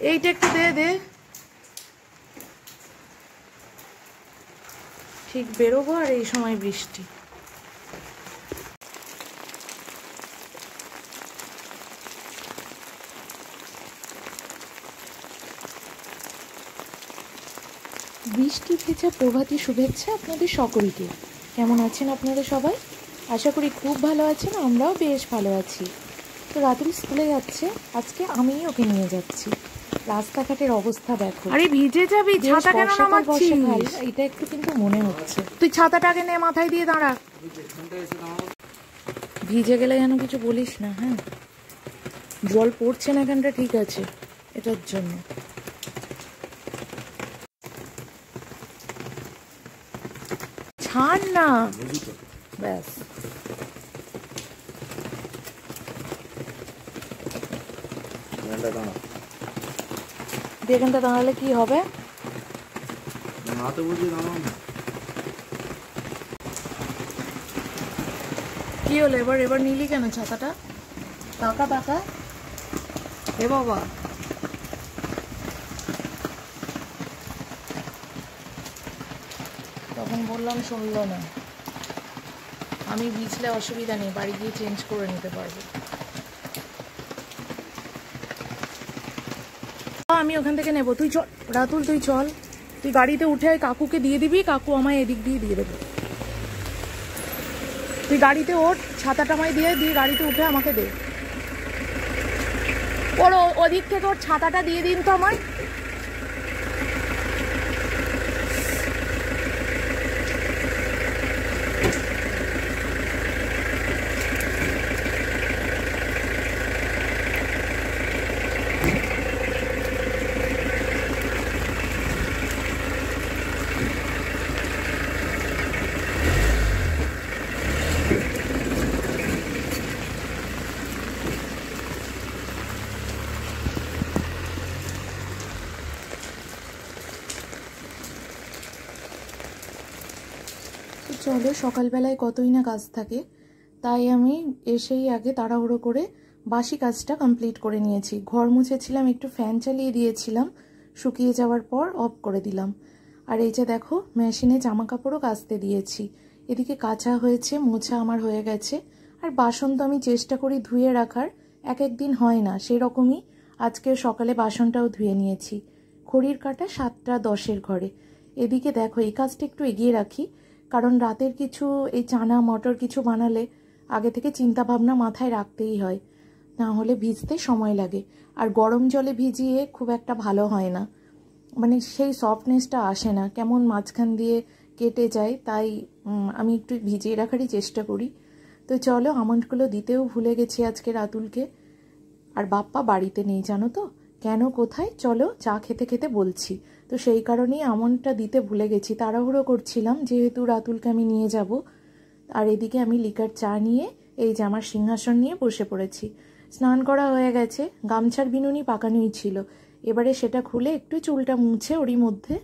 এইটা একটু দে দে, ঠিক বেরোবো আর এই সময় বৃষ্টি। বৃষ্টি ভেজা প্রভাতী শুভেচ্ছা আপনাদের সকলকে। কেমন আছেন আপনারা সবাই? আশা করি খুব ভালো আছেন, আমরাও বেশ ভালো আছি। তো রাতুল স্কুলে যাচ্ছে, আজকে আমিই ওকে নিয়ে যাচ্ছি। রাস্তাঘাটের অবস্থা দেখো। আরে ভিজে যাবি, ছাতা কেন নামাচ্ছিস? এটা একটু কিন্তু মনে হচ্ছে। তুই ছাতাটা আগে নে, মাথায় দিয়ে দাঁড়া। ভিজে গেলে যেন কিছু বলিস না, হ্যাঁ? জল পড়ছে না এখানটা, ঠিক আছে, এটার জন্য। ছাড় না, ব্যাস। এখানটা দাঁড়ালে কি হবে? কি হলো এবার? এবার নিলি কেন ছাতাটা? টাকা টাকা এ বাবা, তখন বললাম শুনলো না। আমি ভিজলে অসুবিধা নেই, বাড়ি গিয়ে চেঞ্জ করে নিতে পারবো। আমি ওখান থেকে নেবো, তুই চল রাতুল, তুই চল। তুই গাড়িতে উঠে কাকুকে দিয়ে দিবি, কাকু আমায় এদিক দিয়ে দিয়ে দেবে। তুই গাড়িতে ওঠ, ছাতাটা আমায় দিয়ে গাড়িতে উঠে আমাকে দে। ওর ওদিক থেকে ওর ছাতাটা দিয়ে দিন তো আমায়। চলো, সকালবেলায় কতই না কাজ থাকে, তাই আমি এসেই আগে তাড়াহুড়ো করে বাসি কাজটা কমপ্লিট করে নিয়েছি। ঘর মুছেছিলাম, একটু ফ্যান চালিয়ে দিয়েছিলাম, শুকিয়ে যাওয়ার পর অফ করে দিলাম। আর এই যে দেখো, মেশিনে জামা কাপড়ও কাচতে দিয়েছি। এদিকে কাচা হয়েছে, মোছা আমার হয়ে গেছে। আর বাসন তো আমি চেষ্টা করি ধুয়ে রাখার, এক একদিন হয় না, সেরকমই আজকে সকালে বাসনটাও ধুয়ে নিয়েছি। ঘড়ির কাঁটা 7:10 ঘরে। এদিকে দেখো, এই কাজটা একটু এগিয়ে রাখি, কারণ রাতের কিছু এই চানা মটর কিছু বানালে আগে থেকে চিন্তা ভাবনা মাথায় রাখতেই হয়, না হলে ভিজতে সময় লাগে। আর গরম জলে ভিজিয়ে খুব একটা ভালো হয় না, মানে সেই সফটনেসটা আসে না, কেমন মাঝখান দিয়ে কেটে যায়। তাই আমি একটু ভিজিয়ে রাখারই চেষ্টা করি। তো চলো, আমন্ডগুলো দিতেও ভুলে গেছি আজকে রাতুলকে। আর বাপ্পা বাড়িতে নেই, জানো তো কেন, কোথায়, চলো চা খেতে খেতে বলছি। তো সেই কারণেই আমন্ডটা দিতে ভুলে গেছি, তাড়াহুড়ো করছিলাম যেহেতু রাতুলকে আমি নিয়ে যাব। আর এদিকে আমি লিকার চা নিয়ে এই যে আমার সিংহাসন নিয়ে বসে পড়েছি। স্নান করা হয়ে গেছে, গামছার বিনুনি পাকানোই ছিল, এবারে সেটা খুলে একটু চুলটা মুছে ওরই মধ্যে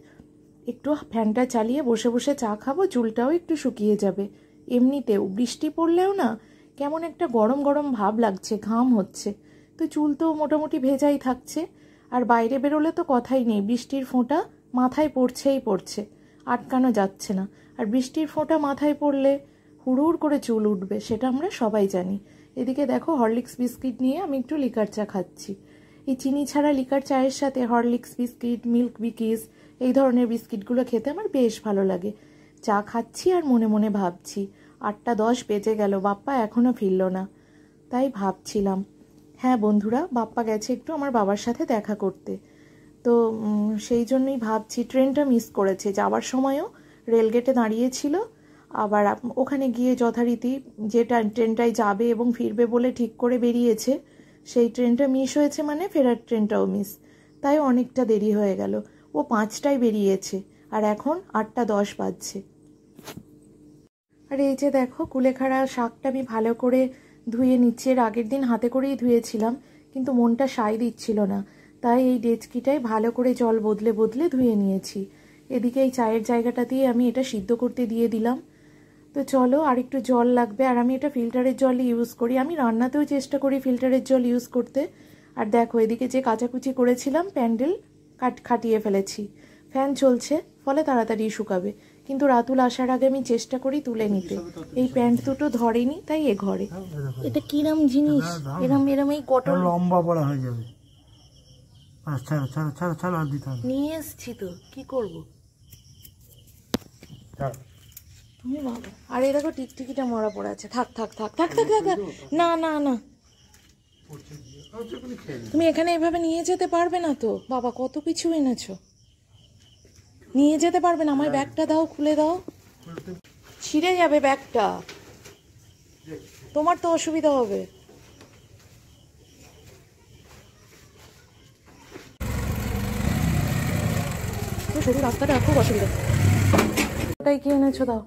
একটু ফ্যানটা চালিয়ে বসে বসে চা খাবো, চুলটাও একটু শুকিয়ে যাবে। এমনিতেও বৃষ্টি পড়লেও না কেমন একটা গরম গরম ভাব লাগছে, ঘাম হচ্ছে, তো চুল তো মোটামুটি ভেজাই থাকছে। আর বাইরে বেরোলে তো কথাই নেই, বৃষ্টির ফোঁটা মাথায় পড়ছেই পড়ছে, আটকানো যাচ্ছে না। আর বৃষ্টির ফোঁটা মাথায় পড়লে হুড়ুড় করে চুল উঠবে, সেটা আমরা সবাই জানি। এদিকে দেখো, হরলিক্স বিস্কিট নিয়ে আমি একটু লিকার চা খাচ্ছি। এই চিনি ছাড়া লিকার চায়ের সাথে হরলিক্স বিস্কিট, মিল্ক বিকিস, এই ধরনের বিস্কিটগুলো খেতে আমার বেশ ভালো লাগে। চা খাচ্ছি আর মনে মনে ভাবছি, 8:10 বেজে গেল, বাপ্পা এখনো ফিরল না। তাই ভাবছিলাম, হ্যাঁ বন্ধুরা, বাপ্পা গেছে একটু আমার বাবার সাথে দেখা করতে। তো সেই জন্যই ভাবছি, ট্রেনটা মিস করেছে, যাওয়ার সময়ও রেলগেটে দাঁড়িয়েছিল, আবার ওখানে গিয়ে যথারীতি যে ট্রেনটায় যাবে এবং ফিরবে বলে ঠিক করে বেরিয়েছে, সেই ট্রেনটা মিস হয়েছে, মানে ফেরার ট্রেনটাও মিস। তাই অনেকটা দেরি হয়ে গেল। ও 5টায় বেরিয়েছে আর এখন 8:10 বাজছে। আর এই যে দেখো, কুলেখাড়া শাকটা আমি ভালো করে ধুয়ে নিচ্ছি। এর আগের দিন হাতে করেই ধুয়েছিলাম, কিন্তু মনটা সায় দিচ্ছিল না, তাই এই ডেচকিটাই ভালো করে জল বদলে বদলে ধুয়ে নিয়েছি। এদিকে এই চায়ের জায়গাটা দিয়ে আমি এটা সিদ্ধ করতে দিয়ে দিলাম। তো চলো, আর একটু জল লাগবে, আর আমি এটা ফিল্টারের জল ইউজ করি, আমি রান্নাতেও চেষ্টা করি ফিল্টারের জল ইউজ করতে। আর দেখো এদিকে যে কাচাকুচি করেছিলাম প্যান্ডেল খাটিয়ে ফেলেছি, ফ্যান চলছে ফলে তাড়াতাড়ি শুকাবে, কিন্তু রাতুল আসার আগে আমি চেষ্টা করি তুলে নিতে। এই প্যান্ট দুটো ধরেনি তাই এ ঘরে। এটা কিরম জিনিস, এরম এরম এই কটন লম্বা বড় হয়ে যাবে। নিয়ে এসছি তো কি করবো তুমি ভালো। আর এই দেখো টিকটিকিটা মরা পড়ে আছে। থাক থাক থাক থাক থাক থাক, না না না, তুমি এখানে এভাবে নিয়ে যেতে পারবে না তো বাবা, কত কিছু এনেছো, নিয়ে যেতে পারবে না। আমার ব্যাগটা দাও, খুলে দাও, ছিঁড়ে যাবে ব্যাগটা, তোমার তো অসুবিধা হবে। শুধু রাস্তাটা খুব অসুবিধা। ওটাই কি এনেছো দাও।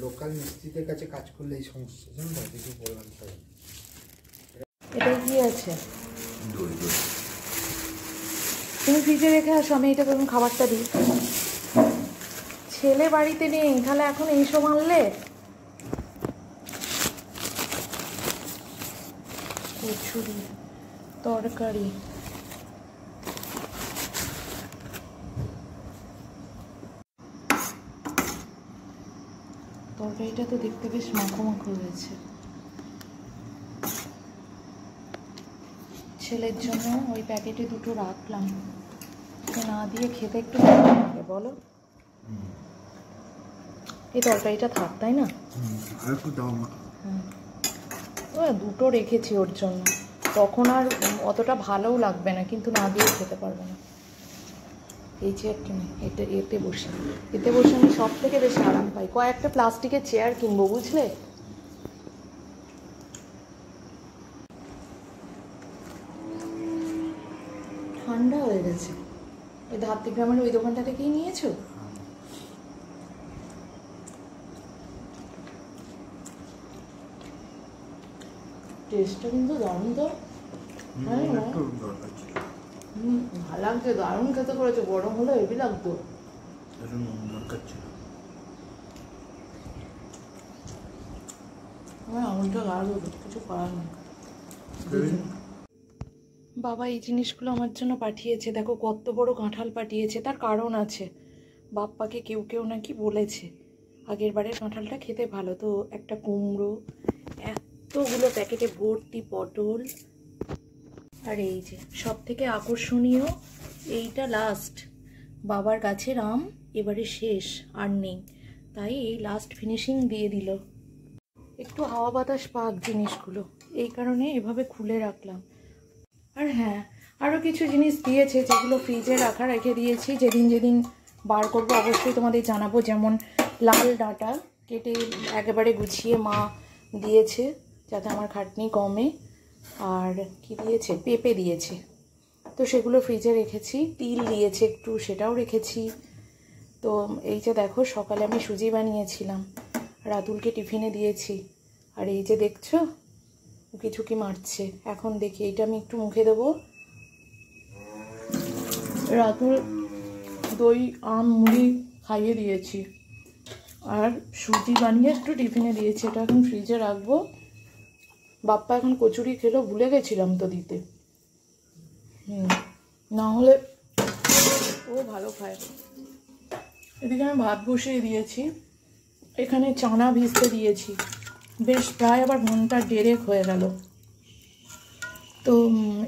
লোকাল মিস্ত্রিদের কাছে কাজ করলে এই সমস্যা, জানো তো, কিছু বললাম তো। এটাই কি আছে, তুমি ফ্রিজে রেখে আসো, আমি এটা করুন খাবারটা দিই। ছেলে বাড়িতে নেই, তাহলে এখন এইসব আনলে। কচুরি, তরকারি, তরকারিটা তো দেখতে বেশ মাখো মাখো হয়েছে। ছেলের জন্য ওই প্যাকেটে দুটো রাখলাম, না দিয়ে খেতে একটু ভালো লাগে বলো। এই তরকারিটা থাক, তাই না? দুটো রেখেছি ওর জন্য, তখন আর অতটা ভালোও লাগবে না, কিন্তু না দিয়ে খেতে পারবে না। এই চেয়ারটা নেই, এতে বসে আমি সব থেকে বেশি আরাম পাই। কয়েকটা প্লাস্টিকের চেয়ার কিনবো, বুঝলে। ঠান্ডা হয়ে গেছে। এই ধাত্রী গ্রামের ওই দোকানটা থেকেই নিয়েছো? টেস্টটা কিন্তু দারুণ তো। ভালো লাগছে, দারুণ খেতে করেছে। গরম হলো হেভি লাগতো। আমার আঙুলটা গাড়ো, কিছু করার নেই। বাবা এই জিনিসগুলো আমার জন্য পাঠিয়েছে, দেখো কত বড় কাঁঠাল পাঠিয়েছে, তার কারণ আছে। বাপ্পাকে কেউ কেউ নাকি বলেছে আগের বারের কাঁঠালটা খেতে ভালো, তো একটা কুমড়ো, এতগুলো প্যাকেটে ভর্তি পটল। আর এই যে সব থেকে আকর্ষণীয়, এইটা লাস্ট, বাবার গাছের আম এবারে শেষ, আর নেই, তাই এই লাস্ট ফিনিশিং দিয়ে দিল। একটু হাওয়া বাতাস পাক জিনিসগুলো, এই কারণে এভাবে খুলে রাখলাম। আর হ্যাঁ, আরও কিছু জিনিস দিয়েছে যেগুলো ফ্রিজে রেখে দিয়েছি, যেদিন যেদিন বার করবো অবশ্যই তোমাদের জানাবো। যেমন লাল ডাঁটা কেটে একেবারে গুছিয়ে মা দিয়েছে যাতে আমার খাটনি কমে। আর কি দিয়েছে, পেঁপে দিয়েছে, তো সেগুলো ফ্রিজে রেখেছি। তিল দিয়েছে একটু, সেটাও রেখেছি। তো এই যে দেখো সকালে আমি সুজি বানিয়েছিলাম, রাতুলকে টিফিনে দিয়েছি। আর এই যে দেখছো কিছু কি মারছে, এখন দেখি এইটা আমি একটু মুখে দেবো। রাতুল দই আম মুড়ি খাইয়ে দিয়েছি, আর সুজি বানিয়ে একটু টিফিনে দিয়েছি, এটা এখন ফ্রিজে রাখবো। বাপ্পা এখন কচুরি খেলো, ভুলে গেছিলাম তো দিতে, না হলে ও ভালো খায়। এদিকে আমি ভাত বসিয়ে দিয়েছি, এখানে চানা ভিজতে দিয়েছি, বেশ প্রায় আবার ঘন্টা দেড়েক হয়ে গেল। তো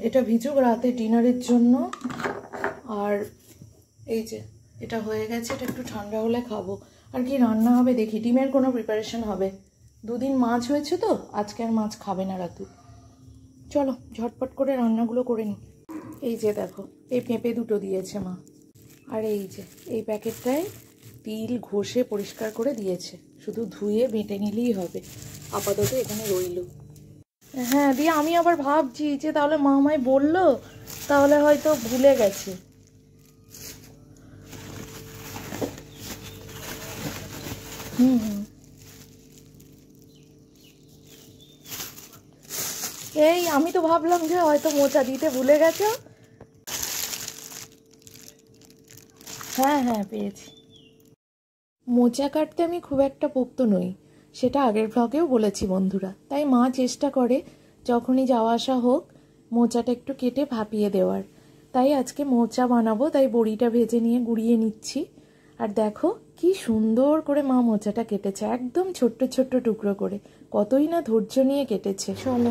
এটা ভিজুক রাতে ডিনারের জন্য। আর এই যে এটা হয়ে গেছে, এটা একটু ঠান্ডা হলে খাবো। আর কি রান্না হবে দেখি, ডিমের কোনো প্রিপারেশন হবে। দুদিন মাছ হয়েছে তো, আজকে আর মাছ খাবে না রাতু। চলো ঝটপট করে রান্নাগুলো করে নিই। এই যে দেখো এই পেঁপে দুটো দিয়েছে মা, আর এই যে এই প্যাকেটটায় তিল ঘষে পরিষ্কার করে দিয়েছে, শুধু ধুয়ে বেটে নিলেই হবে। আপাতত এখানে রইল। হ্যাঁ, দিয়ে আমি আবার ভাবছি যে তাহলে মা আমায় বললো, তাহলে হয়তো ভুলে গেছে। এই আমি তো ভাবলাম যে হয়তো মোচা দিতে ভুলে গেছো। হ্যাঁ হ্যাঁ পেয়েছি। মোচা কাটতে আমি খুব একটা পোক্ত নই, সেটা আগের ব্লগেও বলেছি বন্ধুরা। তাই মা চেষ্টা করে যখনই যাওয়া আসা হোক মোচাটা একটু কেটে ভাপিয়ে দেওয়ার। তাই আজকে মোচা বানাবো, তাই বড়িটা ভেজে নিয়ে গুঁড়িয়ে নিচ্ছি। আর দেখো কি সুন্দর করে মা মোচাটা কেটেছে, একদম ছোট্ট ছোট্ট টুকরো করে, কতই না ধৈর্য নিয়ে কেটেছে। চলো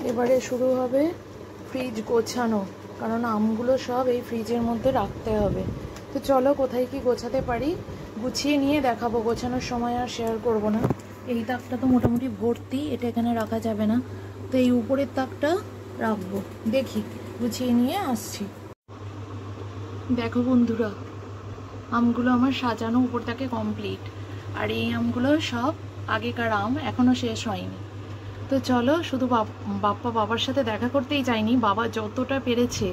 এবারে শুরু হবে ফ্রিজ গোছানো, কারণ আমগুলো সব এই ফ্রিজের মধ্যে রাখতে হবে। তো চলো কোথায় কি গোছাতে পারি গুছিয়ে নিয়ে দেখাবো, গোছানোর সময় আর শেয়ার করব না। এই তাকটা তো মোটামুটি ভর্তি, এটা এখানে রাখা যাবে না, তো এই উপরের তাকটা রাখবো। দেখি গুছিয়ে নিয়ে আসছি। দেখো বন্ধুরা, আমগুলো আমার সাজানো উপরটাকে কমপ্লিট, আর এই আমগুলো সব আগেকার আম, এখনো শেষ হয়নি। তো চলো, শুধু বাপ্পা বাবার সাথে দেখা করতেই যায়নি, বাবা যতটা পেরেছে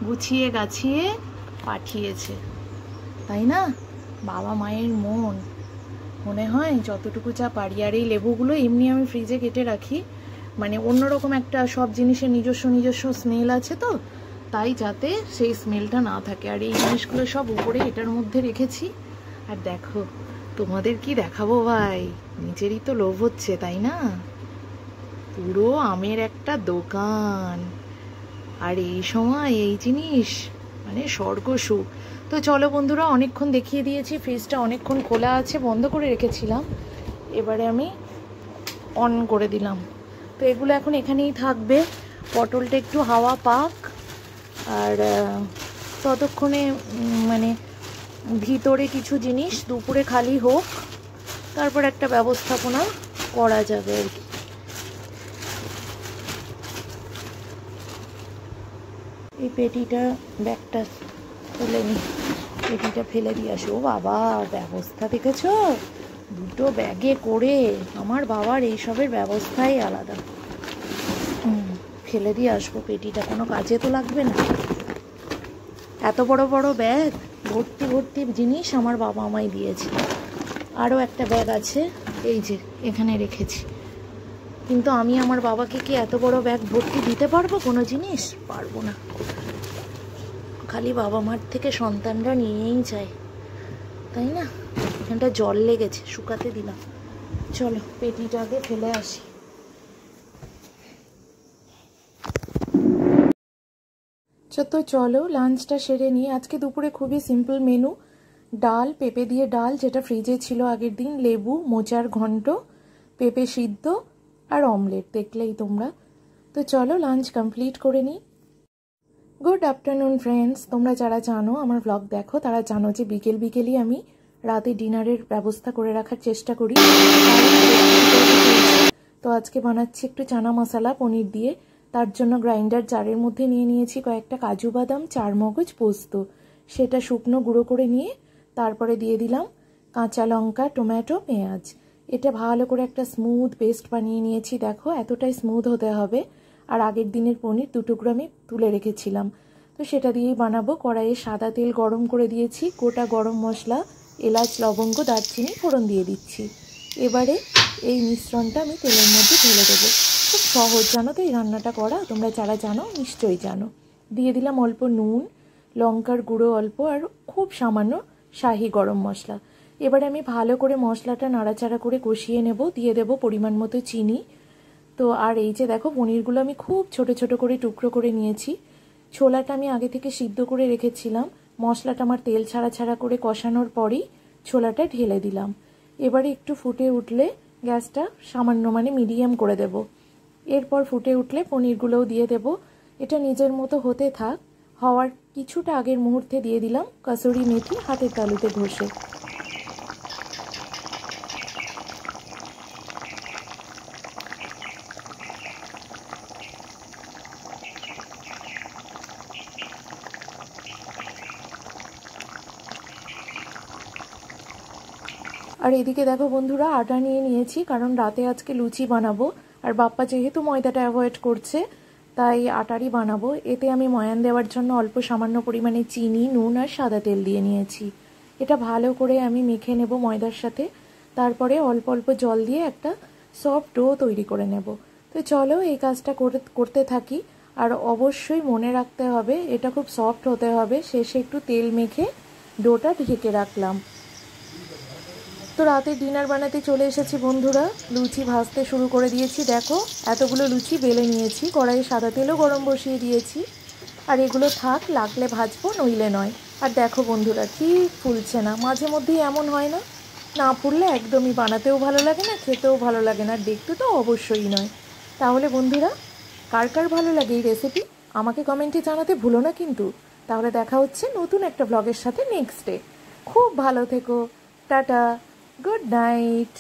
গুছিয়ে গাছিয়ে পাঠিয়েছে, তাই না? বাবা মায়ের মনে হয় যতটুকু যা পারি। আর এই লেবুগুলো এমনি আমি ফ্রিজে কেটে রাখি, মানে অন্যরকম একটা, সব জিনিসের নিজস্ব স্মেল আছে, তো তাই যাতে সেই স্মেলটা না থাকে। আর এই জিনিসগুলো সব উপরে এটার মধ্যে রেখেছি। আর দেখো, তোমাদের কি দেখাবো ভাই, নিজেরই তো লোভ হচ্ছে, তাই না? পুরো আমের একটা দোকান, আর এই সময় এই জিনিস মানে স্বর্গ সুখ। তো চলো বন্ধুরা, অনেকক্ষণ দেখিয়ে দিয়েছি, ফ্রিজটা অনেকক্ষণ খোলা আছে, বন্ধ করে রেখেছিলাম, এবারে আমি অন করে দিলাম। তো এগুলো এখন এখানেই থাকবে, পটলটা একটু হাওয়া পাক, আর ততক্ষণে মানে ভিতরে কিছু জিনিস দুপুরে খালি হোক, তারপর একটা ব্যবস্থাপনা করা যাবে আর কি। এই পেটিটা, ব্যাগটা তুলে নি, পেটিটা ফেলে দিয়ে আসি। ও বাবা, ব্যবস্থা দেখেছো, দুটো ব্যাগে করে, আমার বাবার এইসবের ব্যবস্থাই আলাদা। ফেলে দিয়ে আসবো পেটিটা, কোনো কাজে তো লাগবে না। এত বড় বড় ব্যাগ ভর্তি ভর্তি জিনিস আমার বাবা আমায় দিয়েছে। আরও একটা ব্যাগ আছে, এই যে এখানে রেখেছি, কিন্তু আমি আমার বাবাকে কি এত বড় ব্যাগ ভর্তি দিতে পারবো কোনো জিনিস? পারবো না। খালি বাবা মার থেকে সন্তানরা নিয়েই যায়, তাই না? এখানটা জল লেগেছে, শুকাতে দিলাম। চলো পেটিটা আগে ফেলে আসি। তো চলো লাঞ্চটা সেরে নিই। আজকে দুপুরে খুবই সিম্পল মেনু, ডাল, পেঁপে দিয়ে ডাল, যেটা ফ্রিজে ছিল আগের দিন, লেবু, মোচার ঘন্ট, পেঁপে সিদ্ধ আর অমলেট, দেখলেই তোমরা। তো চলো লাঞ্চ কমপ্লিট করে নিই। গুড আফটারনুন ফ্রেন্ডস, তোমরা যারা জানো আমার ব্লগ দেখো তারা জানো যে বিকেলই আমি রাতে ডিনারের ব্যবস্থা করে রাখার চেষ্টা করি। তো আজকে বানাচ্ছি একটু চানা মশলা পনির দিয়ে। তার জন্য গ্রাইন্ডার জারের মধ্যে নিয়ে নিয়েছি কয়েকটা কাজু বাদাম, চারমগজ, পোস্ত, সেটা শুকনো গুঁড়ো করে নিয়ে তারপরে দিয়ে দিলাম কাঁচা লঙ্কা, টমেটো, পেঁয়াজ। এটা ভালো করে একটা স্মুথ পেস্ট বানিয়ে নিয়েছি, দেখো এতটাই স্মুথ হতে হবে। আর আগের দিনের পনির 2 টুকরো আমি তুলে রেখেছিলাম, তো সেটা দিয়েই বানাবো। কড়াইয়ে সাদা তেল গরম করে দিয়েছি, গোটা গরম মশলা, এলাচ, লবঙ্গ, দারচিনি ফোড়ন দিয়ে দিচ্ছি। এবারে এই মিশ্রণটা আমি তেলের মধ্যে ঢেলে দেবো। খুব সহজ, জানো তো এই রান্নাটা করা, তোমরা যারা জানো নিশ্চয়ই জানো। দিয়ে দিলাম অল্প নুন, লঙ্কার গুঁড়ো অল্প, আর খুব সামান্য শাহি গরম মশলা। এবারে আমি ভালো করে মশলাটা নাড়াচাড়া করে কষিয়ে নেব। দিয়ে দেব পরিমাণ মতো চিনি। তো আর এই যে দেখো, পনিরগুলো আমি খুব ছোট ছোট করে টুকরো করে নিয়েছি। ছোলাটা আমি আগে থেকে সিদ্ধ করে রেখেছিলাম। মশলাটা আমার তেল ছাড়া ছাড়া করে কষানোর পরেই ছোলাটা ঢেলে দিলাম। এবারে একটু ফুটে উঠলে গ্যাসটা সামান্য মানে মিডিয়াম করে দেব। এরপর ফুটে উঠলে পনিরগুলোও দিয়ে দেব। এটা নিজের মতো হতে থাক। হওয়ার কিছুটা আগের মুহূর্তে দিয়ে দিলাম কাসুরি মেথি হাতের তালুতে ঘষে। আর এদিকে দেখো বন্ধুরা, আটা নিয়ে নিয়েছি, কারণ রাতে আজকে লুচি বানাবো। আর বাপ্পা যেহেতু ময়দাটা অ্যাভয়েড করছে, তাই আটারই বানাবো। এতে আমি ময়ান দেওয়ার জন্য অল্প সামান্য পরিমাণে চিনি, নুন আর সাদা তেল দিয়ে নিয়েছি। এটা ভালো করে আমি মেখে নেব ময়দার সাথে। তারপরে অল্প অল্প জল দিয়ে একটা সফট ডো তৈরি করে নেব। তো চলো এই কাজটা করতে থাকি। আর অবশ্যই মনে রাখতে হবে এটা খুব সফট হতে হবে। শেষে একটু তেল মেখে ডোটা ঢেকে রাখলাম। তো রাতে ডিনার বানাতে চলে এসেছি বন্ধুরা। লুচি ভাজতে শুরু করে দিয়েছি। দেখো এতগুলো লুচি বেলে নিয়েছি, কড়াইয়ে সাদা তেলও গরম বসিয়ে দিয়েছি। আর এগুলো থাক, লাগলে ভাজবো, নইলে নয়। আর দেখো বন্ধুরা কি ফুলছে না, মাঝে মধ্যেই এমন হয় না, না ফুললে একদমই বানাতেও ভালো লাগে না, খেতেও ভালো লাগে না, দেখতে তো অবশ্যই নয়। তাহলে বন্ধুরা কার কার ভালো লাগে এই রেসিপি আমাকে কমেন্টে জানাতে ভুলো না কিন্তু। তাহলে দেখা হচ্ছে নতুন একটা ব্লগের সাথে নেক্সট ডে। খুব ভালো থেকো, টাটা, গুড নাইট।